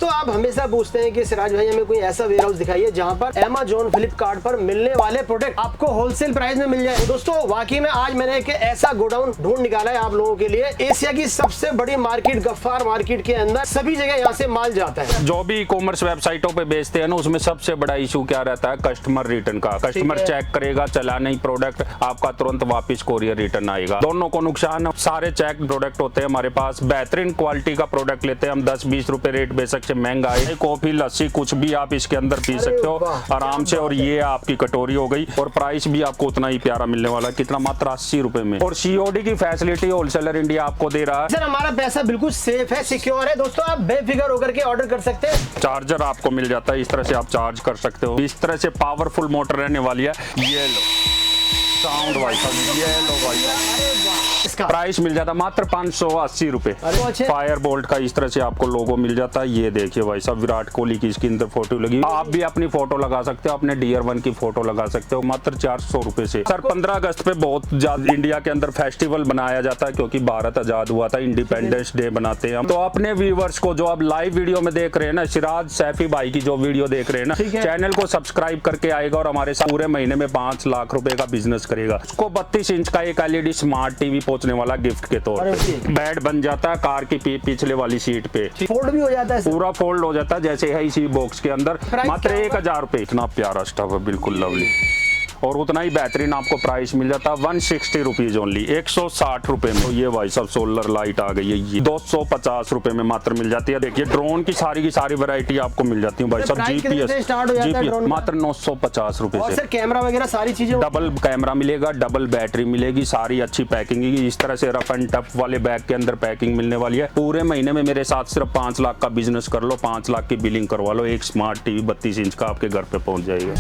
दोस्तों आप हमेशा पूछते हैं कि सिराज भाई हमें कोई ऐसा वेयर हाउस दिखाइए जहां पर Amazon फ्लिपकार्ट पर मिलने वाले प्रोडक्ट आपको होलसेल प्राइस में मिल जाए। तो दोस्तों वाकई में आज मैंने एक ऐसा गोडाउन ढूंढ निकाला है आप लोगों के लिए। एशिया की सबसे बड़ी मार्केट गफ्फार मार्केट के अंदर सभी जगह यहाँ से माल जाता है। जो भी ई कॉमर्स वेबसाइटों पे बेचते हैं ना, उसमें सबसे बड़ा इशू क्या रहता है? कस्टमर रिटर्न का। कस्टमर चेक करेगा, चला नहीं प्रोडक्ट, आपका तुरंत वापस कोरियर रिटर्न आएगा। दोनों को नुकसान। सारे चेक प्रोडक्ट होते हैं हमारे पास। बेहतरीन क्वालिटी का प्रोडक्ट लेते हैं हम। 10-20 रुपए रेट बेशक से महंगा है। कॉफी, लस्सी कुछ भी आप इसके अंदर पी सकते हो आराम से। और ये आपकी कटोरी हो गई। और प्राइस भी आपको उतना ही प्यारा मिलने वाला है। कितना? मात्र 80 रुपए में। और सीओडी की फैसिलिटी होलसेलर इंडिया आपको दे रहा है। सर हमारा पैसा बिल्कुल सेफ है, सिक्योर है। दोस्तों आप बेफिक्र होकर के ऑर्डर कर सकते हैं। चार्जर आपको मिल जाता है, इस तरह से आप चार्ज कर सकते हो। इस तरह से पावरफुल मोटर रहने वाली है। ये लो साउंड वाइफाई, ये लो वाइफाई। प्राइस मिल जाता मात्र 580 रुपए। फायर बोल्ट का इस तरह से आपको लोगो मिल जाता है। ये देखिए भाई साहब, विराट कोहली की इसके अंदर फोटो लगी। आप भी अपनी फोटो लगा सकते हो, अपने डियर वन की फोटो लगा सकते हो मात्र 400 रुपए से। सर 15 अगस्त पे बहुत ज्यादा इंडिया के अंदर फेस्टिवल बनाया जाता है, क्योंकि भारत आजाद हुआ था। इंडिपेंडेंस डे बनाते हैं हम। तो अपने व्यूवर्स को जो आप लाइव वीडियो में देख रहे हैं ना, सिराज सैफी भाई की जो वीडियो देख रहे हैं ना, चैनल को सब्सक्राइब करके आएगा और हमारे साथ पूरे महीने में 5 लाख रुपए का बिजनेस करेगा। उसको 32 इंच का एक एलईडी स्मार्ट टीवी पहुंचने वाला गिफ्ट के तौर पे। बेड बन जाता है कार की पिछले वाली सीट पे। फोल्ड भी हो जाता है, पूरा फोल्ड हो जाता है जैसे है इसी बॉक्स के अंदर। मात्र 1000 रुपए। इतना प्यारा स्टफ है, बिल्कुल लवली। और उतना ही बेहतरीन आपको प्राइस मिल जाता है 160 रुपीज ओनली, 160 रुपए में। तो ये भाई सब सोलर लाइट आ गई है, ये 250 रुपए में मात्र मिल जाती है। देखिए ड्रोन की सारी वैरायटी आपको मिल जाती है भाई सब। जीपीएस मात्र 950 रुपए से। सर कैमरा वगैरह सारी चीजें, डबल कैमरा मिलेगा, डबल बैटरी मिलेगी, सारी अच्छी पैकिंग। इस तरह से रफ एंड टफ वाले बैग के अंदर पैकिंग मिलने वाली है। पूरे महीने में मेरे साथ सिर्फ 5 लाख का बिजनेस कर लो, 5 लाख की बिलिंग करवा लो, एक स्मार्ट टीवी 32 इंच का आपके घर पे पहुंच जाएगा।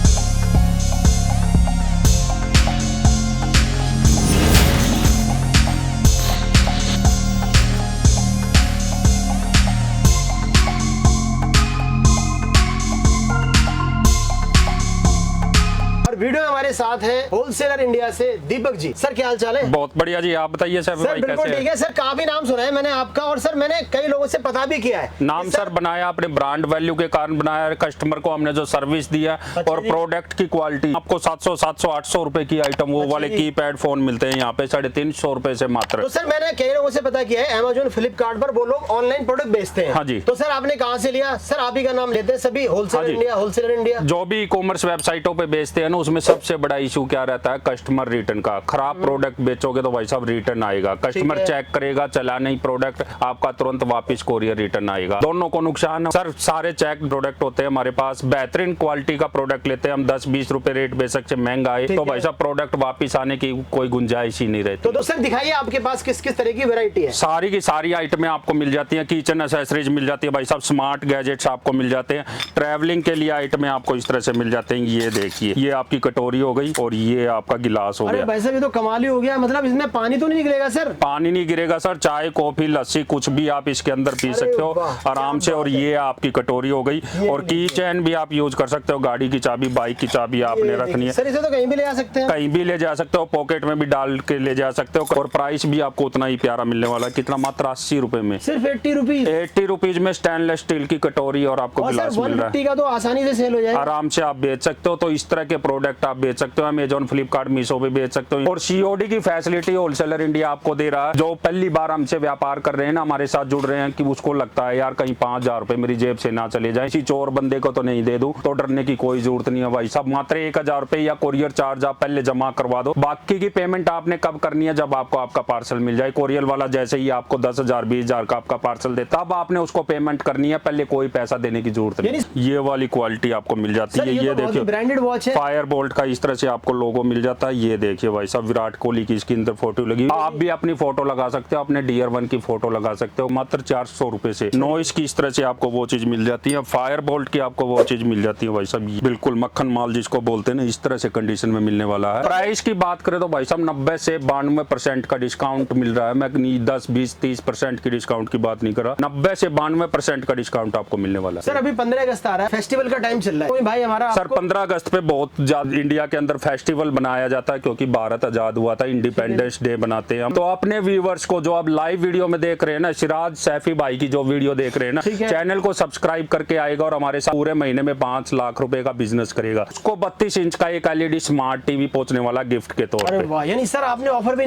वीडियो हमारे साथ है होलसेलर इंडिया से दीपक जी। सर क्या हाल चाल है? बहुत बढ़िया जी, आप बताइए सर। सर बिल्कुल ठीक है सर, काफी नाम सुना है मैंने आपका, और सर मैंने कई लोगों से पता भी किया है। नाम सर बनाया अपने ब्रांड वैल्यू के कारण बनाया है। कस्टमर को हमने जो सर्विस दिया और प्रोडक्ट की क्वालिटी। आपको 700, 700, 800 रुपए की आइटम वो वाले कीपैड फोन मिलते हैं यहाँ पे 350 रुपए से मात्र। तो सर मैंने कई लोगों से पता किया है Amazon फ्लिपकार्ट पर वो लोग ऑनलाइन प्रोडक्ट बेचते हैं। हाँ जी। तो सर आपने कहाँ से लिया? सर आप ही का नाम लेते हैं सभी, होलसेलर इंडिया, होलसेलर इंडिया। जो भी ई कॉमर्स वेबसाइटों पे बेचते हैं ना, उसमें सबसे बड़ा इशू क्या रहता है? कस्टमर रिटर्न का। खराब प्रोडक्ट बेचोगे तो भाई साहब रिटर्न आएगा। कस्टमर चेक करेगा, चला नहीं प्रोडक्ट, आपका तुरंत वापस कोरियर रिटर्न आएगा। दोनों को नुकसान। सर सारे चेक प्रोडक्ट होते हैं हमारे पास। बेहतरीन क्वालिटी का प्रोडक्ट लेते हैं हम। 10-20 रुपए रेट बेशक से महंगा है, तो भाई साहब प्रोडक्ट वापस आने की कोई गुंजाइश ही नहीं रहती। तो सर दिखाइए आपके पास किस किस तरह की वैरायटी है। सारी की सारी आइटमें आपको मिल जाती है। किचन एसेसरीज मिल जाती है भाई साहब, स्मार्ट गैजेट्स आपको मिल जाते हैं। ट्रैवलिंग के लिए आइटमें आपको इस तरह से मिल जाते हैं। ये देखिए, ये आपकी कटोरी हो गई और ये आपका गिलास हो गया। भाई साहब ये तो कमाल ही हो गया। मतलब इसमें पानी तो नहीं निकलेगा सर? पानी नहीं गिरेगा सर। चाय, कॉफी, लस्सी कुछ भी आप इसके अंदर पी सकते हो आराम से। और ये आपकी कटोरी हो गई। और की चैन भी आप यूज कर सकते हो। गाड़ी की चाबी, बाइक की चाबी आपने रखनी है सर, इसे तो कहीं भी ले जा सकते हैं। कहीं भी ले जा सकते हो, पॉकेट में भी डाल के ले जा सकते हो। और प्राइस भी आपको उतना ही प्यारा मिलने वाला है। कितना? मात्र 80 रुपए में। सिर्फ 80 रुपीज। 80 रुपीज में स्टेनलेस स्टील की कटोरी और आपको गिलास मिल रहा है। का तो आसानी से सेल हो जाएगा, आराम से आप बेच सकते हो। तो इस तरह के प्रोडक्ट आप बेच सकते हो। Amazon, फ्लिपकार्ट, मीशो पे बेच सकते हो। और सीओडी की फैसिलिटी होलसेलर इंडिया आपको दे रहा है। जो पहली बार हमसे व्यापार कर रहे हैं ना, हमारे साथ जुड़ रहे हैं, कि उसको लगता है यार कहीं 5000 रुपए मेरी जेब से ना चले जाए, किसी चोर बंदे को तो नहीं दे दूं, तो डरने की कोई जरूरत नहीं है भाई साहब। मात्र 1000 रुपए या कोरियर चार्ज आप पहले जमा करवा दो। बाकी की पेमेंट आपने कब करनी है? जब आपको आपका पार्सल मिल जाए। कोरियर वाला जैसे ही आपको 10,000, 20,000 का आपका पार्सल देता, अब आपने उसको पेमेंट करनी है, पहले कोई पैसा देने की जरूरत नहीं। ये वाली क्वालिटी आपको मिल जाती है। ये देखिए ब्रांडेड वॉच है। फायर बोल्ट का इस तरह से आपको लोगो मिल जाता है। ये देखिए भाई साहब, विराट कोहली की इसके अंदर फोटो लगी। आप भी अपनी फोटो लगा सकते हो, अपने डियर वन की फोटो लगा सकते हो मात्र 400 रुपए से। नॉइस की इस तरह से आपको वो चीज मिल जाती है। फायर बोल्ट की आपको वो चीज मिल जाती है भाई साहब। बिल्कुल मक्खन माल जिसको बोलते हैं ना, इस तरह से कंडीशन में मिलने वाला है। प्राइस की बात करें तो भाई साहब 90 से 92% का डिस्काउंट मिल रहा है। मैं 10, 20, 30% की डिस्काउंट की बात नहीं कर रहा। 90 से 92% का डिस्काउंट आपको मिलने वाला है। सर अभी 15 अगस्त आ रहा है, फेस्टिवल का टाइम चल रहा है। कोई भाई हमारा सर 15 अगस्त पे बहुत ज्यादा इंडिया के अंदर फेस्टिवल बनाया जाता है, क्योंकि भारत आजाद हुआ था, इंडिपेंडेंस डे बनाते हैं हम। तो अपने व्यूवर्स को जो अब लाइव वीडियो में देख रहे हैं ना, सिराज सैफी भाई की जो वीडियो देख रहे हैं ना, चैनल को सब्सक्राइब करके आएगा और हमारे साथ पूरे महीने में 5 लाख रुपए का बिजनेस करेगा। उसको 32 इंच का एक LED स्मार्ट टीवी पहुंचने वाला गिफ्ट के तौर पे। यानी सर आपने ऑफर भी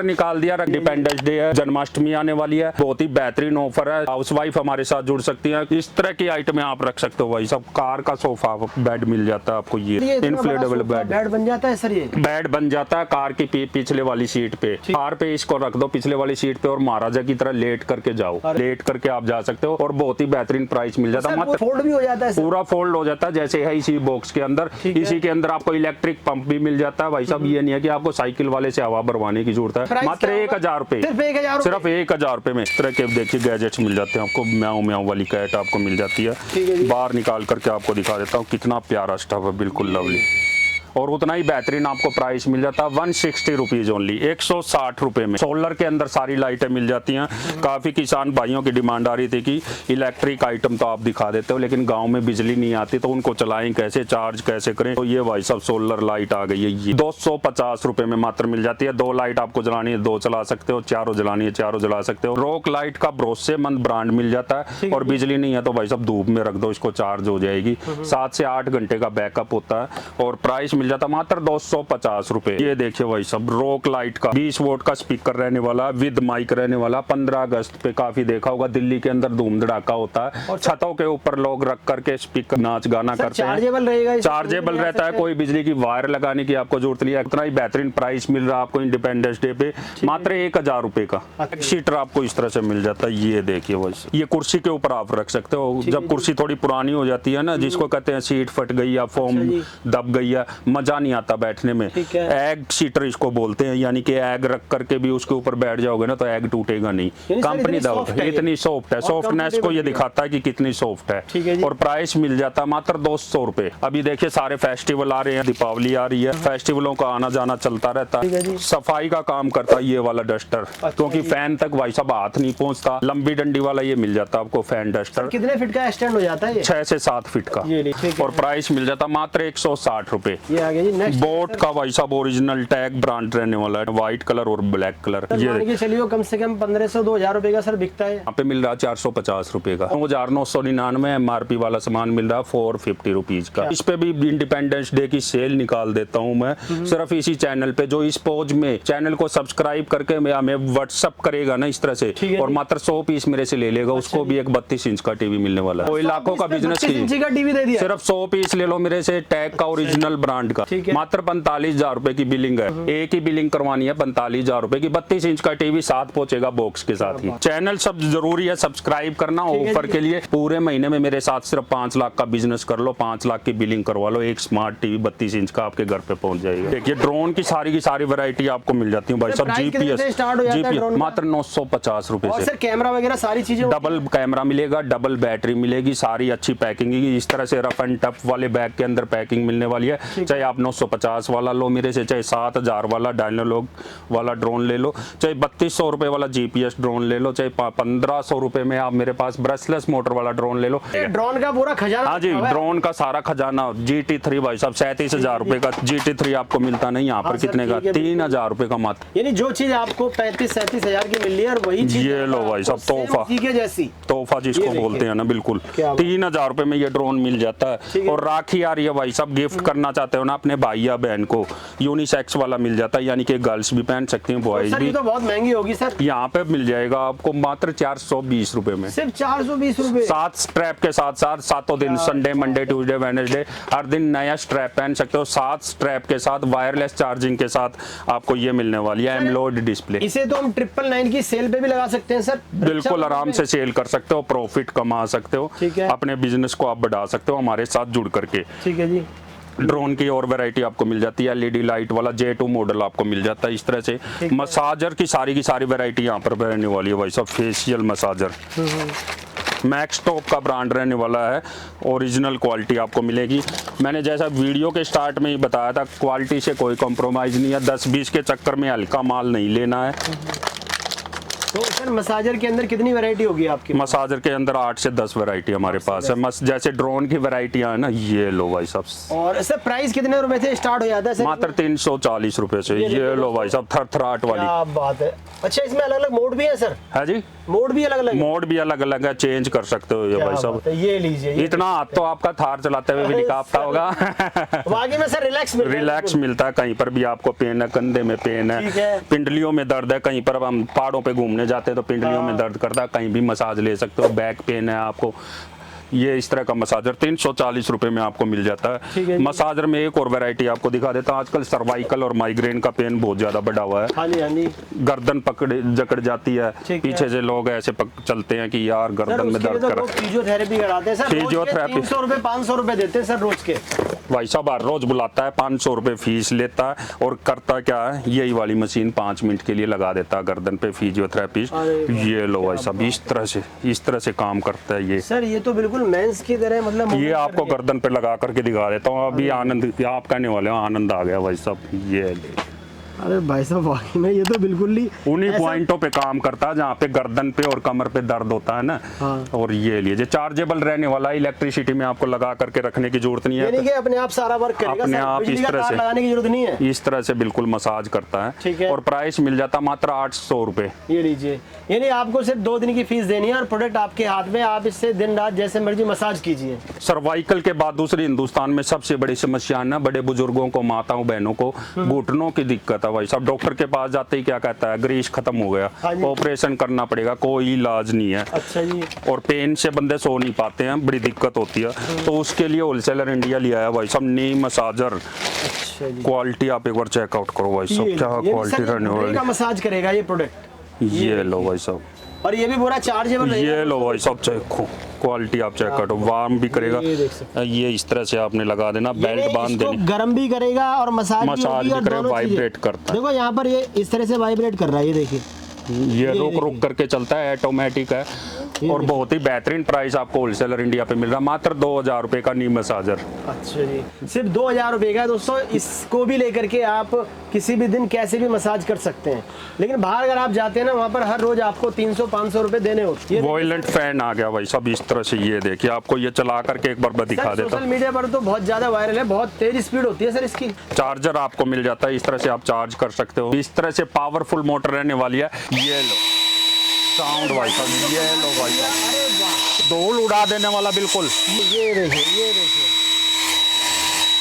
निकाल दिया। इंडिपेंडेंस डे है, जन्माष्टमी आने वाली है, बहुत ही बेहतरीन ऑफर है। हाउसवाइफ हमारे साथ जुड़ सकती है, इस तरह की आइटम आप रख सकते हो भाई। सब कार का सोफा बेड मिल जाता है आपको, ये इन्फ्लेटेबल बेड बन जाता है सर। ये बेड बन जाता है कार की पिछले वाली सीट पे, कार पे इसको रख दो पिछले वाली सीट पे और महाराजा की तरह लेट करके जाओ, लेट करके आप जा सकते हो और बहुत ही बेहतरीन प्राइस मिल जाता है। फोल्ड भी हो जाता है, पूरा फोल्ड हो जाता है जैसे है इसी बॉक्स के अंदर। इसी के अंदर आपको इलेक्ट्रिक पंप भी मिल जाता है भाई साहब। ये नहीं है कि आपको साइकिल वाले से हवा भरवाने की जरूरत है। मात्र 1000 रुपए, सिर्फ 1000 रुपए में इस तरह के देखिए गैजेट्स मिल जाते हैं आपको। म्याऊ म्याऊ वाली कैट आपको मिल जाती है। बाहर निकाल करके आपको दिखा देता हूँ, कितना प्यारा स्टफ है, बिल्कुल लवली। और उतना ही बेहतरीन आपको प्राइस मिल जाता है 160 रुपीज ओनली, 160 रुपए में। सोलर के अंदर सारी लाइटें मिल जाती हैं। काफी किसान भाइयों की डिमांड आ रही थी कि इलेक्ट्रिक आइटम तो आप दिखा देते हो, लेकिन गांव में बिजली नहीं आती तो उनको चलाएं कैसे, चार्ज कैसे करें। तो ये भाई साहब सोलर लाइट आ गई है, ये 250 रुपए में मात्र मिल जाती है। 2 लाइट आपको जलानी है 2 चला सकते हो, चारों जलानी है चारों जला सकते हो। रॉक लाइट का भरोसेमंद ब्रांड मिल जाता है। और बिजली नहीं है तो भाई साहब धूप में रख दो, इसको चार्ज हो जाएगी। 7 से 8 घंटे का बैकअप होता है और प्राइस मिल जाता मात्र 250 रुपए। ये देखिए भाई सब रॉक लाइट का 20 वोट का स्पीकर रहने वाला, विद माइक रहने वाला। 15 अगस्त पे काफी देखा होगा दिल्ली के अंदर धूम धड़ाका होता है, छतों के ऊपर लोग रख करके स्पीकर नाच गाना करते हैं। चार्जेबल रहता है, कोई बिजली की वायर लगाने की आपको जरूरत नहीं है। इतना ही बेहतरीन प्राइस मिल रहा है आपको इंडिपेंडेंस डे पे, मात्र 1000 रुपए का शीटर आपको इस तरह से मिल जाता है। ये देखिए भाई, ये कुर्सी के ऊपर आप रख सकते हो। जब कुर्सी थोड़ी पुरानी हो जाती है ना, जिसको कहते हैं सीट फट गई या फोम दब गई है, मजा नहीं आता बैठने में। एग सीटर इसको बोलते हैं, यानी कि एग रख करके भी उसके ऊपर बैठ जाओगे ना तो एग टूटेगा नहीं। कंपनी इतनी सॉफ्ट है, सॉफ्टनेस को ये दिखाता है कि कितनी सॉफ्ट है। और प्राइस मिल जाता है मात्र 200 रुपए। अभी देखिए सारे फेस्टिवल आ रहे हैं, दीपावली आ रही है, फेस्टिवलों का आना जाना चलता रहता है। सफाई का काम करता है ये वाला डस्टर, क्योंकि फैन तक भाई साहब हाथ नहीं पहुंचता। लंबी डंडी वाला ये मिल जाता है आपको फैन डस्टर। कितने फीट का स्टैंड हो जाता है? 6 से 7 फीट का। और प्राइस मिल जाता मात्र 160 रुपए। बोट का भाई साहब ओरिजिनल टैग ब्रांड रहने वाला है, व्हाइट कलर और ब्लैक कलर। ये चलिए कम से कम 1500-2000 रुपए का सर बिकता है। यहाँ पे मिल रहा है 450 रुपए का। 1999 MRP वाला सामान मिल रहा है 450 रुपीज का। इस पे भी इंडिपेंडेंस डे की सेल निकाल देता हूँ मैं, सिर्फ इसी चैनल पे। जो इस पोज में चैनल को सब्सक्राइब करके हमें व्हाट्सअप करेगा ना इस तरह से, और मात्र 100 पीस मेरे से ले लेगा, उसको भी एक 32 इंच का टीवी मिलने वाला है। कोई लाखों का बिजनेस की सिर्फ 100 पीस ले लो मेरे से, टैग का ओरिजिनल ब्रांड का। मात्र 45,000 रुपए की बिलिंग है। एक ही बिलिंग करवानी है 45,000 रुपए की। 32 इंच का टीवी साथ पहुंचेगा बॉक्स के साथ ही। चैनल सब जरूरी है सब्सक्राइब करना। ऑफर के लिए पूरे महीने में मेरे साथ सिर्फ 5 लाख का बिजनेस कर लो, 5 लाख की बिलिंग करवा लो, एक स्मार्ट टीवी 32 इंच का आपके घर पे पहुंच जाएगा। देखिए ड्रोन की सारी वैरायटी आपको मिल जाती है भाई सब। जीपीएस मात्र 950 रुपए से। कैमरा वगैरह सारी चीजें, डबल कैमरा मिलेगा, डबल बैटरी मिलेगी, सारी अच्छी पैकिंग। इस तरह से रफ एंड टफ वाले बैग के अंदर पैकिंग मिलने वाली है। चाहे आप 950 वाला लो मेरे से, चाहे 7000 वाला डायनालॉग वाला ड्रोन ले लो, चाहे 3200 रुपए वाला जीपीएस ड्रोन ले लो, चाहे 1500 रुपए में आप मेरे पास ब्रशलेस मोटर वाला ड्रोन ले लो। ड्रोन का पूरा खजाना। हाँ जी, ड्रोन का सारा खजाना। GT3 भाई साहब 37,000 रुपए का। GT3 आपको मिलता नहीं यहाँ पर, कितने का? 3,000 रुपए का मात्र। यानी जो चीज आपको 35-37,000 की मिल रही है वही चीज ये लो भाई साहब, तोहफा जिसको बोलते हैं ना, बिल्कुल 3,000 रुपए में ये ड्रोन मिल जाता है। और राखी आ रही है भाई साहब, गिफ्ट करना चाहते हो ना अपने भाई या बहन को, यूनिसेक्स वाला मिल जाता है, यानी कि गर्ल्स भी पहन सकती हैं, बॉयज भी। तो बहुत महंगी होगी सर। यहाँ पे मिल जाएगा आपको मात्र 420 रुपए में, सिर्फ 420 रुपए। 7 स्ट्रैप के साथ साथ, सातों दिन, संडे मंडे ट्यूसडे वेडनेसडे हर दिन नया स्ट्रैप पहन सकते हो। 7 स्ट्रैप के साथ वायरलेस चार्जिंग के साथ आपको ये मिलने वाली है एमोलेड डिस्प्ले। इसे तो हम 999 की सेल पे भी लगा सकते हैं सर। बिल्कुल आराम से सेल कर सकते हो, प्रॉफिट कमा सकते हो, अपने बिजनेस को आप बढ़ा सकते हो हमारे साथ जुड़ करके। ठीक है जी। ड्रोन की और वैरायटी आपको मिल जाती है। LED लाइट वाला J2 मॉडल आपको मिल जाता है इस तरह से। मसाजर की सारी वैरायटी यहाँ पर रहने वाली है भाई साहब। फेशियल मसाजर मैक्स टॉप का ब्रांड रहने वाला है, ओरिजिनल क्वालिटी आपको मिलेगी। मैंने जैसा वीडियो के स्टार्ट में ही बताया था, क्वालिटी से कोई कॉम्प्रोमाइज़ नहीं है। 10-20 के चक्कर में हल्का माल नहीं लेना है। तो सर मसाजर के अंदर कितनी वैरायटी होगी आपके पास? मसाजर के अंदर 8 से 10 वैरायटी हमारे पास है। जैसे ड्रोन की वैरायटियां है ना, ये लो भाई साहब। और सर प्राइस कितने रुपए से स्टार्ट हो जाता है सर? मात्र 340 रुपए से। ये लो भाई साहब, थरथराट वाली। क्या बात है। अच्छा, इसमें अलग अलग मोड भी है सर? है जी, मोड भी अलग अलग? मोड भी अलग अलग है, चेंज कर सकते हो ये भाई साहब। ये लीजिए, इतना हाथ तो आपका थार चलाते हुए भी नहीं कांपता होगा। बाकी में सर रिलैक्स मिलता है। कहीं पर भी आपको पेन है, कंधे में पेन है, पिंडलियों में दर्द है, कहीं पर हम पहाड़ों पे घूमने जाते हैं तो पिंडलियों में दर्द करता है, कहीं भी मसाज ले सकते हो। बैक पेन है आपको, ये इस तरह का मसाजर 340 रुपए में आपको मिल जाता है। मसाजर में एक और वैरायटी आपको दिखा देता हूँ। आजकल सर्वाइकल और माइग्रेन का पेन बहुत ज्यादा बढ़ा हुआ है। हाँ जी, हाँ जी। गर्दन जकड़ जाती है, पीछे से लोग ऐसे चलते हैं कि यार गर्दन में दर्द कर। फिजियोथेरेपी कराते हैं सर, फिजियोथेरेपी 300 रुपए 500 रुपए देते हैं सर रोज के। भाई साहब हर रोज बुलाता है, 500 रुपए फीस लेता है और करता क्या है, यही वाली मशीन 5 मिनट के लिए लगा देता है गर्दन पे फिजियोथेरेपिस्ट। ये लो भाई साहब, इस तरह से काम करता है ये। सर ये तो बिल्कुल मेंस की तरह, मतलब ये आपको गर्दन पे लगा करके दिखा देता हूँ। अभी आनंद, आप कहने वाले हो आनंद आ गया भाई साहब। ये अरे भाई साहब वाकई में ये तो बिल्कुल ही उन्हीं पॉइंटों पे काम करता है जहाँ पे गर्दन पे और कमर पे दर्द होता है ना। हाँ। और ये लीजिए, चार्जेबल रहने वाला, इलेक्ट्रिसिटी में आपको लगा करके रखने की जरूरत नहीं है। यानी कि अपने आप सारा वर्क करेगा, अपने आप बिजली इस का तरह तार से लगाने की जरूरत नहीं है। इस तरह से बिल्कुल मसाज करता है। ठीक है। और प्राइस मिल जाता मात्र 800 रुपए। ये लीजिए, यानी आपको सिर्फ 2 दिन की फीस देनी है और प्रोडक्ट आपके हाथ में, आप इससे दिन रात जैसे मर्जी मसाज कीजिए। सर्वाइकल के बाद दूसरी हिंदुस्तान में सबसे बड़ी समस्या है ना, बड़े बुजुर्गों को, माताओं बहनों को घुटनों की दिक्कत है भाई साहब। डॉक्टर के पास जाते ही क्या कहता है, ग्रीस खत्म हो गया, ऑपरेशन करना पड़ेगा, कोई इलाज नहीं है। अच्छा जी। और पेन से बंदे सो नहीं पाते हैं, बड़ी दिक्कत होती है। तो उसके लिए होलसेलर इंडिया लिया है भाई साहब नी मसाजर। अच्छा जी। क्वालिटी आप एक बार चेकआउट करो भाई साहब, क्या क्वालिटी रहने वाली है। मसाज करेगा ये प्रोडक्ट। ये लो भाई साहब, और ये भी पूरा चार्जेबल है। ये लो भाई साहब, चेक क्वालिटी आप चेक करो, वार्म भी करेगा। ये इस तरह से आपने लगा देना, बेल्ट बांध देनी, गर्म भी करेगा और मसाज भी करेगा, वाइब्रेट करता है। देखो यहाँ पर ये इस तरह से वाइब्रेट कर रहा है, ये देखिए, ये रुक करके चलता है, ऑटोमेटिक है। और बहुत ही बेहतरीन प्राइस आपको होलसेलर इंडिया पे मिल रहा है, मात्र 2000 रुपए का नी मसाजर। अच्छा जी, सिर्फ 2000 रुपए का दोस्तों। इसको भी लेकर के आप किसी भी दिन कैसे भी मसाज कर सकते हैं। लेकिन बाहर अगर आप जाते हैं ना, वहाँ पर हर रोज आपको 300-500 रुपए देने होते हैं। वॉयलेंट फैन आ गया भाई सब इस तरह से। ये देखिए, आपको ये चला करके एक बार दिखा देता हूं। सोशल मीडिया पर तो बहुत ज्यादा वायरल है, बहुत तेज स्पीड होती है सर इसकी। चार्जर आपको मिल जाता है, इस तरह से आप चार्ज कर सकते हो। इस तरह से पावरफुल मोटर रहने वाली है। ये लो साउंड भाई साहब, ये लो भाई साहब, धूल उड़ा देने वाला बिल्कुल। ये देखिए, ये देखिए,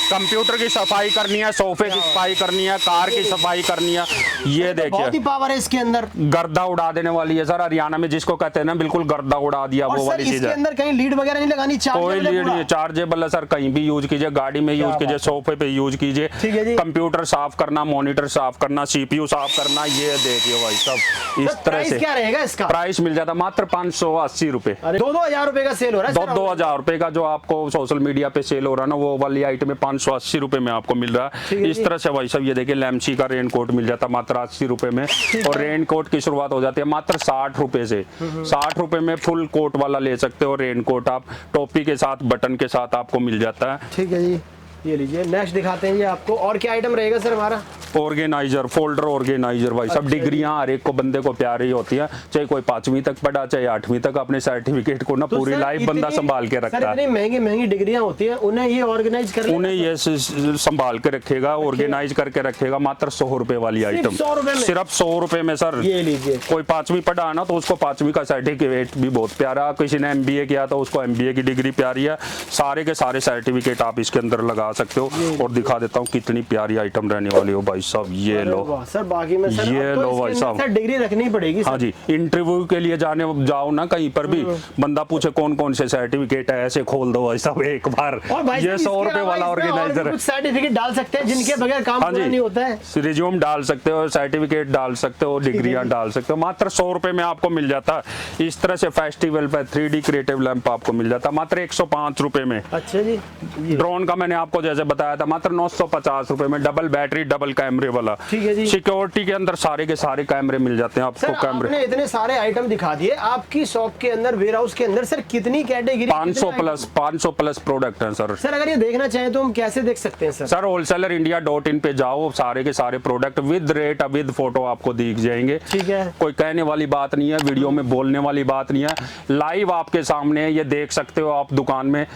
कंप्यूटर की सफाई करनी है, सोफे की सफाई करनी है, कार की सफाई करनी है। ये देखिए, बहुत ही पावर है इसके अंदर, गर्दा उड़ा देने वाली है सर। हरियाणा में जिसको कहते हैं ना, बिल्कुल गर्दा उड़ा दिया, वो वाली चीज है। इसके अंदर कहीं लीड वगैरह नहीं लगानी, कोई लीड नहीं, चार्जेबल है सर। कहीं भी यूज कीजिए, गाड़ी में यूज कीजिए, सोफे पे यूज कीजिए, कंप्यूटर साफ करना, मॉनिटर साफ करना, CPU साफ करना। ये देखिए भाई साहब, इस तरह से। क्या रहेगा इसका प्राइस? मिल जाता मात्र 580 रुपए। 2-2000 रुपए का सेल हो रहा है। 2000 रुपए का जो आपको सोशल मीडिया पे सेल हो रहा है ना, वो वाली आइटम में 580 रुपए में आपको मिल रहा है। इस तरह से भाई साहब, ये देखिए, लैम्सी का रेन कोट मिल जाता मात्र 80 रुपए में। और रेन कोट की शुरुआत हो जाती है मात्र 60 रुपए से। 60 रुपए में फुल कोट वाला ले सकते हो। रेन कोट आप टोपी के साथ, बटन के साथ आपको मिल जाता है। ठीक है जी, ये लीजिए। नेक्स्ट दिखाते हैं ये आपको। और क्या आइटम रहेगा सर हमारा? ऑर्गेनाइजर, फोल्डर ऑर्गेनाइजर भाई सब। डिग्रियां हर एक को बंदे को प्यारी होती है, चाहे कोई 5वीं तक पढ़ा, चाहे 8वीं तक। अपने सर्टिफिकेट को ना पूरी लाइफ बंदा संभाल के रखता है। इतनी महंगी महंगी डिग्रियां होती है, उन्हें ये ऑर्गेनाइज कर, उन्हें ये संभाल के रखेगा, ऑर्गेनाइज करके रखेगा। मात्र 100 रुपए वाली आइटम, सिर्फ 100 रुपए में सर। ये लीजिए। कोई 5वीं पढ़ा ना, तो उसको 5वीं का सर्टिफिकेट भी बहुत प्यारा। किसी ने MBA किया तो उसको MBA की डिग्री प्यारी है। सारे के सारे सर्टिफिकेट आप इसके अंदर लगा सकते हो। और दिखा देता हूँ कितनी प्यारी आइटम रहने वाली हो भाई साहब। ये लो सर, बाकी में सर ये लो भाई साहब, डिग्री रखनी पड़ेगी। हाँ जी, इंटरव्यू के लिए जाओ ना कहीं पर भी, बंदा पूछे कौन कौन से सर्टिफिकेट है, ऐसे खोल दो भाई साहब एक बार। ये 100 रुपए वाला ऑर्गेनाइजर है। सर्टिफिकेट डाल सकते हैं जिनके बगैर काम पूरा नहीं होता है। रिज्यूम डाल सकते हो, सर्टिफिकेट डाल सकते हो, डिग्रियां डाल सकते हो। मात्र 100 रुपए में आपको मिल जाता है। इस तरह से फेस्टिवल पे 3D क्रिएटिव लैंप आपको मिल जाता है मात्र 105 रुपए में। अच्छा जी। ड्रोन का मैंने आपको जैसे बताया था मात्र 950 रुपए में, डबल बैटरी डबल कैमरे वाला। ठीक है जी। सिक्योरिटी के अंदर सारे के सारे कैमरे मिल जाते हैं आपको। कैमरे आपने इतने सारे आइटम दिखा दिए, आपकी शॉप के अंदर, वेयर हाउस के अंदर सर कितनी कैटेगरी? 500 प्लस प्रोडक्ट हैं सर। सर अगर ये देखना चाहें तो हम कैसे देख सकते हैं सर? सर wholesalerindia.in पे जाओ, सारे के सारे product with rate with photo आपको दिख जाएंगे। ठीक है। कोई कहने वाली बात नहीं है, वीडियो में बोलने वाली बात नहीं है, लाइव आपके सामने ये देख सकते हो आप। दुकान में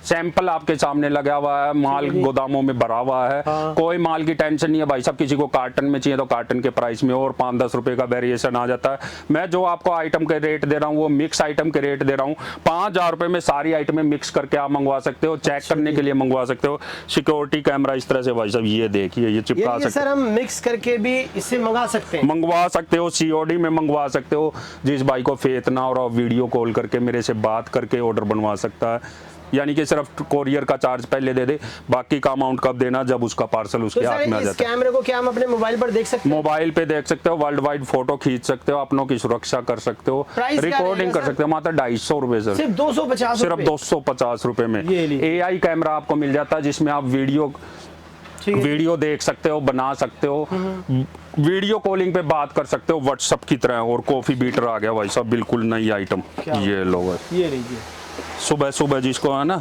सैंपल आपके सामने लगा हुआ है, माल गोदामों में भरा हुआ है। हाँ। कोई माल की टेंशन नहीं है भाई साहब। किसी को कार्टन में चाहिए तो कार्टन के प्राइस में और 5-10 रुपए का वेरिएशन आ जाता है। मैं जो आपको आइटम के रेट दे रहा हूँ वो मिक्स आइटम के रेट दे रहा हूँ। 5000 रुपए में सारी आइटमें मिक्स करके आप मंगवा सकते हो, चेक करने के लिए मंगवा सकते हो। सिक्योरिटी कैमरा इस तरह से भाई साहब, ये देखिए, ये चिपका सकते सर हम मिक्स करके भी इससे मंगा सकते हैं? मंगवा सकते हो, COD में मंगवा सकते हो। जिस भाई को फेथ ना और वीडियो कॉल करके मेरे से बात करके ऑर्डर बनवा सकता है। यानी कि सिर्फ कोरियर का चार्ज पहले दे दे, बाकी का अमाउंट कब देना, जब उसका पार्सल उसके हाथ में आ जाता है। कैमरे को क्या हम अपने मोबाइल पर देख सकते हैं? मोबाइल पे देख सकते हो, वर्ल्ड वाइड फोटो खींच सकते हो, अपनों की सुरक्षा कर सकते हो, रिकॉर्डिंग कर सकते हो। मात्र 250 रुपए सर, सिर्फ 250, सिर्फ 250 रुपए में AI कैमरा आपको मिल जाता है, जिसमें आप वीडियो देख सकते हो, बना सकते हो, वीडियो कॉलिंग पे बात कर सकते हो व्हाट्सएप की तरह। और कॉफी बीटर आ गया भाई साहब, बिल्कुल नई आइटम। ये लो, ये लीजिए। सुबह सुबह जिसको है ना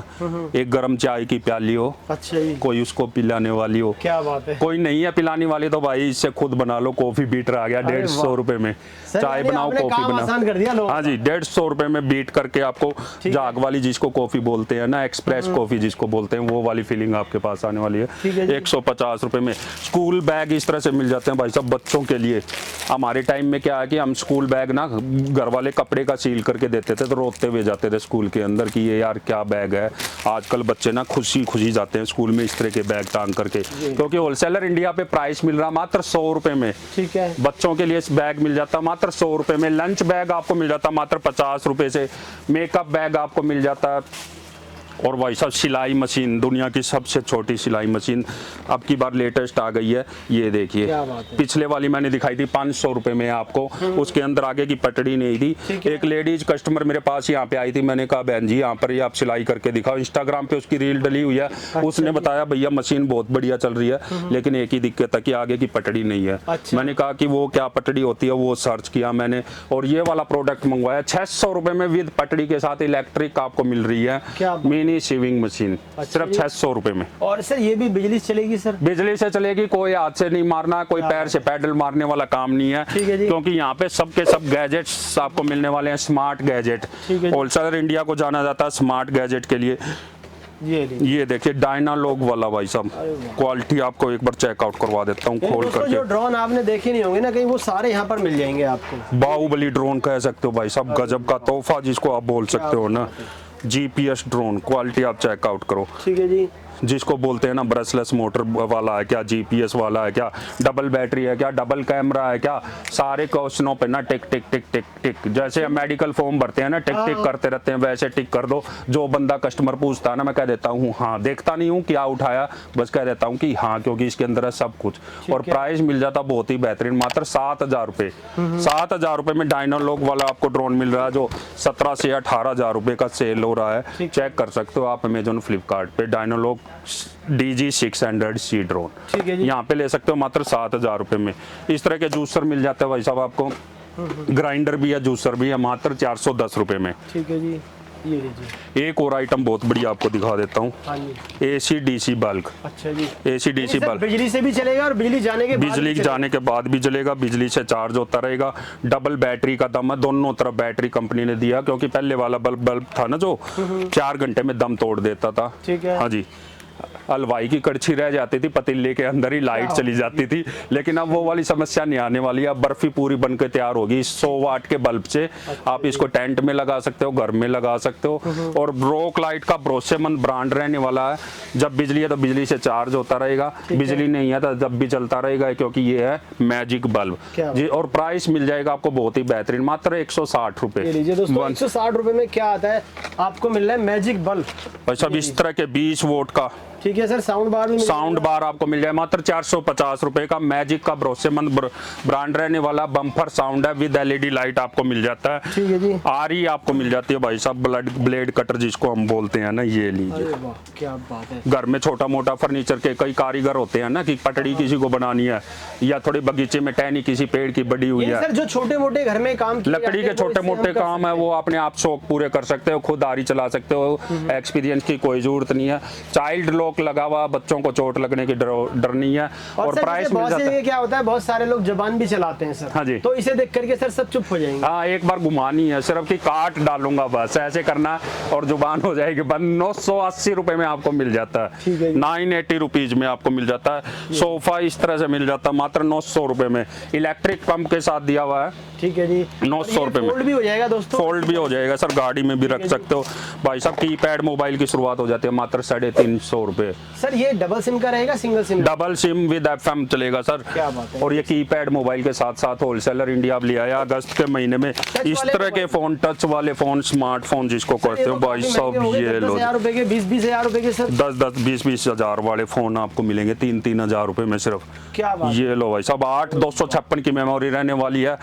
एक गर्म चाय की प्याली हो, अच्छा जी, कोई उसको पिलाने वाली हो, क्या बात है। कोई नहीं है पिलाने वाली तो भाई इससे खुद बना लो। कॉफी बीटर आ गया 150 रुपए में, चाय बनाओ, कॉफी बनाओ। हाँ जी, 150 रुपए में बीट करके आपको जाग वाली, जिसको कॉफी बोलते हैं ना, एक्सप्रेस कॉफी जिसको बोलते हैं, वो वाली फीलिंग आपके पास आने वाली है। 150 रुपए में स्कूल बैग इस तरह से मिल जाते हैं भाई साहब बच्चों के लिए। हमारे टाइम में क्या है कि हम स्कूल बैग ना घर वाले कपड़े का सील करके देते थे तो रोते हुए जाते थे स्कूल के अंदर कि ये यार क्या बैग है। आजकल बच्चे ना खुशी जाते हैं स्कूल में इस तरह के बैग टांग करके, क्योंकि होलसेलर इंडिया पे प्राइस मिल रहा मात्र 100 रुपए में। ठीक है। बच्चों के लिए बैग मिल जाता मात्र 100 रुपए में। लंच बैग आपको मिल जाता मात्र 50 रुपए से। मेकअप बैग आपको मिल जाता है। और भाई साहब सिलाई मशीन, दुनिया की सबसे छोटी सिलाई मशीन अब की बार लेटेस्ट आ गई है। ये देखिए, पिछले वाली मैंने दिखाई थी 500 रुपए में आपको, उसके अंदर आगे की पटड़ी नहीं थी। एक लेडीज कस्टमर मेरे पास यहाँ पे आई थी, मैंने कहा बहन जी यहाँ पर ये आप सिलाई करके दिखाओ। इंस्टाग्राम पे उसकी रील डली हुई है। उसने बताया भैया मशीन बहुत बढ़िया चल रही है, लेकिन एक ही दिक्कत है कि आगे की पटड़ी नहीं है। मैंने कहा कि वो क्या पटड़ी होती है, वो सर्च किया मैंने और ये वाला प्रोडक्ट मंगवाया 600 रुपए में विद पटड़ी के साथ। इलेक्ट्रिक आपको मिल रही है शेविंग मशीन, सिर्फ 600 रुपए में। और सर ये भी बिजली से चलेगी? सर बिजली से चलेगी, कोई हाथ से नहीं मारना, कोई पैर से पैडल मारने वाला काम नहीं है, क्योंकि यहाँ पे सबके सब गैजेट्स आपको मिलने वाले हैं, स्मार्ट गैजेट। होलसेलर इंडिया को जाना जाता है स्मार्ट गैजेट के लिए। ये देखिए डायनालॉग वाला भाई साहब, क्वालिटी आपको एक बार चेकआउट करवा देता हूँ खोल करके। जो ड्रोन आपने देखे नहीं होंगे ना कहीं, वो सारे यहाँ पर मिल जाएंगे आपको। बाहुबली ड्रोन कह सकते हो भाई साहब, गजब का तोहफा जिसको आप बोल सकते हो ना। GPS ड्रोन क्वालिटी आप चेकआउट करो। ठीक है जी। जिसको बोलते हैं ना ब्रशलेस मोटर वाला है क्या, GPS वाला है क्या, डबल बैटरी है क्या, डबल कैमरा है क्या, सारे क्वेश्चनों पे ना टिक टिक टिक टिक टिक, जैसे हम मेडिकल फॉर्म भरते हैं ना टिक टिक करते रहते हैं, वैसे टिक कर दो। जो बंदा कस्टमर पूछता है ना, मैं कह देता हूँ हाँ, देखता नहीं हूँ क्या उठाया, बस कह देता हूँ कि हाँ, क्योंकि इसके अंदर है सब कुछ। और प्राइस मिल जाता बहुत ही बेहतरीन, मात्र 7000 रुपए। 7000 रुपए में डायनालॉग वाला आपको ड्रोन मिल रहा है, जो 17 से 18,000 रुपए का सेल हो रहा है। चेक कर सकते हो आप अमेजोन फ्लिपकार्ट पे, डायनालॉग DG600C ड्रोन यहाँ पे ले सकते हो मात्र 7000 रुपए में। इस तरह के जूसर मिल जाते हैं भाई साहब आपको, ग्राइंडर भी है, जूसर भी है, मात्र 410 रुपए में। ठीक है जी। ये लीजिए। एक और आइटम बहुत बढ़िया आपको दिखा देता हूँ, AC/DC बल्ब। अच्छा जी। AC/DC बल्ब बिजली से भी चलेगा और बिजली जाने के बाद भी चलेगा, बिजली से चार्ज होता रहेगा। डबल बैटरी का दम है, दोनों तरफ बैटरी कंपनी ने दिया, क्योंकि पहले वाला बल्ब था ना जो 4 घंटे में दम तोड़ देता था। ठीक है। हाँ जी, हलवाई की कड़छी रह जाती थी, पतीले के अंदर ही लाइट चली जाती थी, लेकिन अब वो वाली समस्या नहीं आने वाली है। अब बर्फी पूरी बनकर तैयार होगी 100 वाट के बल्ब से। आप इसको टेंट में लगा सकते हो, घर में लगा सकते हो। और रॉक लाइट का भरोसेमंद ब्रांड रहने वाला है। जब बिजली है तो बिजली से चार्ज होता रहेगा, बिजली नहीं है तो जब भी चलता रहेगा, क्योंकि ये है मैजिक बल्ब जी। और प्राइस मिल जाएगा आपको बहुत ही बेहतरीन, मात्र 160 रुपए। 160 रुपए में क्या आता है आपको मिल रहा है मैजिक बल्ब। भाई साहब इस तरह के 20 वोल्ट का ठीक है सर, साउंड बार भी साउंड बार आपको मिल जाए मात्र 450 रुपए का। मैजिक का भरोसेमंद ब्रांड रहने वाला बम्पर साउंड है, विद LED लाइट आपको मिल जाता है। ठीक है जी। आरी आपको मिल जाती है भाई साहब, ब्लेड कटर जिसको हम बोलते हैं ना, ये लीजिए। अरे वाह, क्या बात है। घर में छोटा मोटा फर्नीचर के कई कारीगर होते हैं ना, कि पटड़ी किसी को बनानी है या थोड़ी बगीचे में टहनी किसी पेड़ की बड़ी हुई है, सर जो छोटे मोटे घर में काम लकड़ी के छोटे मोटे काम है वो अपने आप शौक पूरे कर सकते हो, खुद आरी चला सकते हो, एक्सपीरियंस की कोई जरूरत नहीं है। चाइल्ड लॉक लगा हुआ, बच्चों को चोट लगने की डर नहीं है। और प्राइस मिल जाता है। क्या होता है, बहुत सारे लोग जुबान भी चलाते हैं सर। हाँ जी। तो इसे देख करके सर सब चुप हो जाएंगे। हाँ, एक बार घुमानी है सिर्फ, कि काट डालूंगा बस, ऐसे करना और जुबान हो जाएगी बंद। 980 रुपए में आपको मिल जाता है, 980 रुपीज में आपको मिल जाता है। सोफा इस तरह से मिल जाता है मात्र 900 रुपए में, इलेक्ट्रिक पंप के साथ दिया हुआ है। ठीक है जी, 900 रुपए में फोल्ड भी हो जाएगा दोस्तों, फोल्ड भी हो जाएगा सर, गाड़ी में भी रख सकते हो भाई साहब। कीपैड मोबाइल की शुरुआत हो जाती है मात्र 350 रुपए। सर ये डबल सिम का रहेगा, single SIM? Double SIM with FM चलेगा सर। क्या बात है। और ये कीपैड मोबाइल के साथ साथ होलसेलर इंडिया अब ले आया अगस्त के महीने में इस तरह के फोन, टच वाले फोन, स्मार्टफोन जिसको कहते हो भाई साहब। ये लो 10,000 रुपए के, 20-20 हजार रुपए के सर, 10-10, 20-20 हजार वाले फोन आपको मिलेंगे 3-3 हजार रुपए में सिर्फ। क्या बात। ये लो भाई साहब, 8/256 की मेमोरी रहने वाली है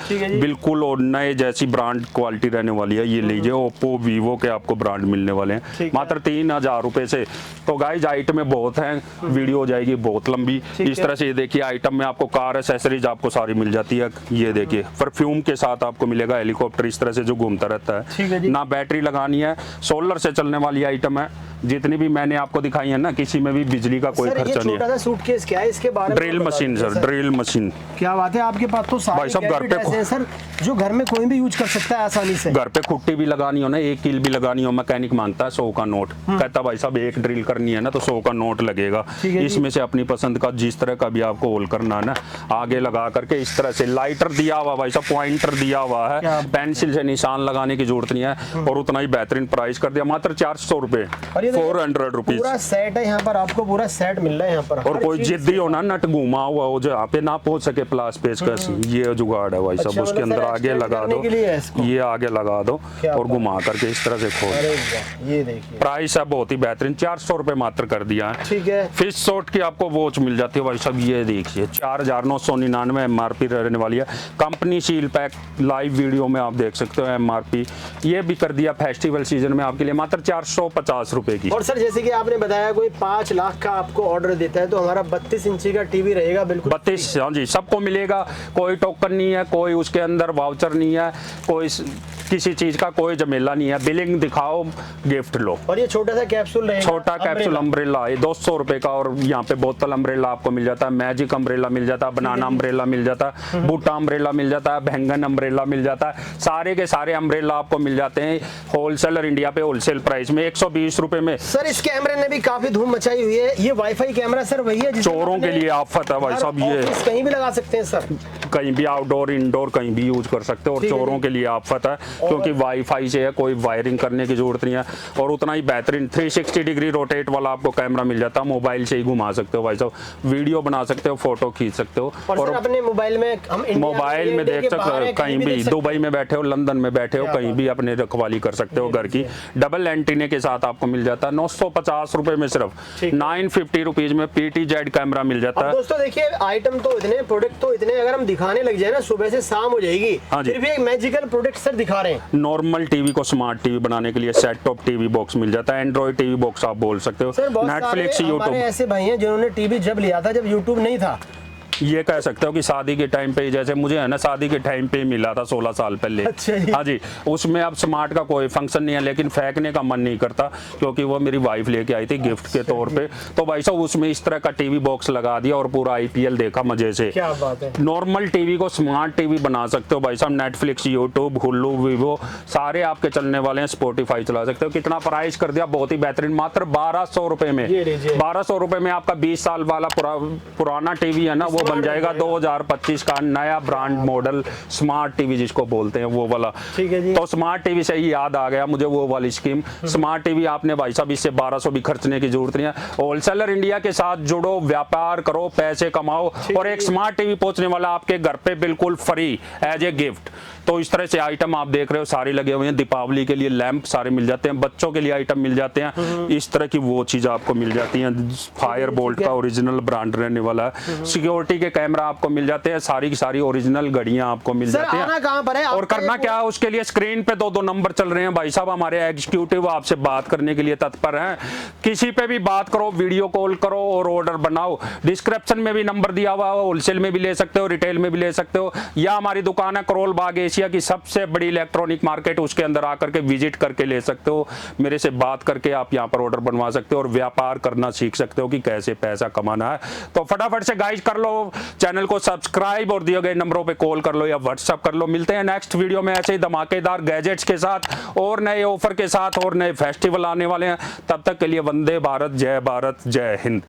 बिल्कुल, और नए जैसी ब्रांड क्वालिटी रहने वाली है। ये लीजिए, ओप्पो वीवो के आपको ब्रांड मिलने वाले हैं मात्र 3,000 रुपए से। तो गाइज आइटम में बहुत हैं, वीडियो हो जाएगी बहुत लंबी। इस तरह से ये देखिए, आइटम में आपको कार एसेसरीज आपको सारी मिल जाती है। ये देखिए, परफ्यूम के साथ आपको मिलेगा, हेलीकॉप्टर इस तरह से जो घूमता रहता है, ना बैटरी लगानी है, सोलर से चलने वाली आइटम है। जितनी भी मैंने आपको दिखाई है ना, किसी में भी बिजली का कोई खर्चा नहीं है। सूटकेस क्या है, इसके बारे में? Drill machine sir, drill machine. क्या बात है, आपके पास तो सारे भाई साहब घर पे हैं सर, जो घर में कोई भी यूज कर सकता है आसानी से। घर पे खुट्टी भी लगानी हो ना, एक कील भी लगानी हो, मैकेनिक मांगता है 100 का नोट, कहता भाई साहब एक ड्रिल करनी है ना तो 100 का नोट लगेगा। इसमें से अपनी पसंद का जिस तरह का भी आपको होल करना है ना, आगे लगा करके इस तरह से। लाइटर दिया हुआ भाई साहब, पॉइंटर दिया हुआ है, पेंसिल से निशान लगाने की जरूरत नहीं है। और उतना ही बेहतरीन प्राइस कर दिया मात्र 400 रुपए, 400 रुपीज। पूरा सेट है यहाँ पर, आपको पूरा सेट मिल रहा है यहाँ पर। और कोई जिद्दी हो ना, नट घुमा हुआ हो जो यहाँ पे ना पहुंच सके प्लास पेचकस, ये जुगाड़ है भाई साहब, उसके अंदर आगे लगा दो, ये आगे लगा दो और घुमा करके इस तरह से खोल। ये देखिए, प्राइस है बहुत ही बेहतरीन, 400 रुपए मात्र कर दिया है। ठीक है। फिश शॉट की आपको वॉच मिल जाती है भाई साहब, ये देखिए 4,999 MRP रहने वाली है। Company seal pack, live video में आप देख सकते हो MRP। ये भी कर दिया फेस्टिवल सीजन में आपके लिए मात्र 450 रुपए की। और सर जैसे कि आपने बताया कोई 5 लाख का आपको ऑर्डर देता है तो हमारा 32 इंची का टीवी रहेगा बिल्कुल 32, हाँ जी, सबको मिलेगा। कोई टोकन नहीं है, कोई उसके अंदर वाउचर नहीं है, कोई किसी चीज का कोई झमेला नहीं है। बिलिंग दिखाओ, गिफ्ट लो। और ये छोटा सा कैप्सूल रहेगा, छोटा कैप्सूल अम्ब्रेला, ये 200 रुपए का। और यहाँ पे बोतल अम्ब्रेला आपको मिल जाता है, मैजिक अम्ब्रेला मिल जाता है, बनाना अम्ब्रेला मिल जाता है, बूटा अम्ब्रेला मिल जाता है, बैंगन अम्ब्रेला मिल जाता है। सारे के सारे अम्ब्रेला आपको मिल जाते हैं होलसेलर इंडिया पे होलसेल प्राइस में 120 रुपए में। सर इस कैमरे ने भी काफी धूम मचाई हुई है। ये वाईफाई कैमरा सर वही है चोरों के लिए आफत है भाई साहब, ये कहीं भी लगा सकते हैं सर, कहीं भी आउटडोर इंडोर कहीं भी यूज कर सकते हो। और चोरों के लिए आफत है, क्योंकि वाईफाई से है, कोई वायरिंग करने की जरूरत नहीं है। और उतना ही बेहतरीन 360 डिग्री रोटेट वाला आपको कैमरा मिल जाता है, मोबाइल से ही घुमा सकते हो भाई साहब, वीडियो बना सकते हो, फोटो खींच सकते हो। और अपने मोबाइल में हम मोबाइल में देख सकते हो, कहीं भी दुबई में बैठे हो, लंदन में बैठे हो, कहीं भी अपने रखवाली कर सकते हो घर की। डबल एंटीने के साथ आपको मिल जाता है 950 रुपए में, सिर्फ 950 रुपीज में PTZ कैमरा मिल जाता है। दोस्तों देखिए, आइटम तो इतने, प्रोडक्ट तो इतने, अगर हम दिखाने लग जाए ना सुबह से शाम हो जाएगी। हाँ जी। फिर भी एक मैजिकल प्रोडक्ट सर दिखा रहे हैं। नॉर्मल टीवी को स्मार्ट टीवी बनाने के लिए सेट टॉप टीवी बॉक्स मिल जाता है, एंड्रॉइड टीवी बॉक्स आप बोल सकते हो। Netflix, YouTube. ऐसे भाई हैं जिन्होंने टीवी जब लिया था जब यूट्यूब नहीं था, ये कह सकते हो कि शादी के टाइम पे, जैसे मुझे है ना शादी के टाइम पे मिला था 16 साल पहले। अच्छा जी। हाँ जी, उसमें अब स्मार्ट का कोई फंक्शन नहीं है, लेकिन फेंकने का मन नहीं करता क्योंकि वो मेरी वाइफ लेके आई थी गिफ्ट के तौर पे। तो भाई साहब उसमें इस तरह का टीवी बॉक्स लगा दिया और पूरा IPL देखा मजे से। क्या बात है। नॉर्मल टीवी को स्मार्ट टीवी बना सकते हो भाई साहब। नेटफ्लिक्स, यूट्यूब, हुल्लू, वीवो सारे आपके चलने वाले हैं, स्पॉटिफाई चला सकते हो। कितना प्राइस कर दिया, बहुत ही बेहतरीन, मात्र 1200 रुपए में। 1200 रुपए में आपका 20 साल वाला पुराना टीवी है ना, वो बन जाएगा 2025 का नया ब्रांड मॉडल स्मार्ट टीवी जिसको बोलते हैं वो वाला। ठीक है जी। तो स्मार्ट टीवी से ही याद आ गया मुझे वो वाली स्कीम। स्मार्ट टीवी आपने भाई साहब इससे 1200 भी खर्चने की जरूरत नहीं है। होलसेलर इंडिया के साथ जुड़ो, व्यापार करो, पैसे कमाओ और एक स्मार्ट टीवी पहुंचने वाला आपके घर पे बिल्कुल फ्री एज ए गिफ्ट। तो इस तरह से आइटम आप देख रहे हो सारे लगे हुए हैं। दीपावली के लिए लैंप सारे मिल जाते हैं, बच्चों के लिए आइटम मिल जाते हैं, इस तरह की वो चीज आपको मिल जाती है। फायर बोल्ट का ओरिजिनल ब्रांड रहने वाला है। सिक्योरिटी के कैमरा आपको मिल जाते हैं, सारी की सारी ओरिजिनल घड़ियां आपको मिल जाती हैं। कहां पर है और करना क्या है उसके लिए, स्क्रीन पे दो नंबर चल रहे हैं भाई साहब, हमारे एग्जीक्यूटिव आपसे बात करने के लिए तत्पर हैं। किसी पे भी बात करो, वीडियो कॉल करो और ऑर्डर बनाओ। डिस्क्रिप्शन में भी नंबर दिया हुआ है, होलसेल में भी ले सकते हो, रिटेल में भी ले सकते हो, या हमारी दुकान है करोल बाग, एशिया की सबसे बड़ी इलेक्ट्रॉनिक मार्केट, उसके अंदर आकर के विजिट करके ले सकते हो। मेरे से बात करके आप यहाँ पर ऑर्डर बनवा सकते हो और व्यापार करना सीख सकते हो कि कैसे पैसा कमाना है। तो फटाफट से गाइस कर लो, चैनल को सब्सक्राइब और दिए गए नंबरों पे कॉल कर लो या व्हाट्सएप कर लो। मिलते हैं नेक्स्ट वीडियो में ऐसे ही धमाकेदार गैजेट्स के साथ और नए ऑफर के साथ और नए फेस्टिवल आने वाले हैं। तब तक के लिए वंदे भारत, जय हिंद।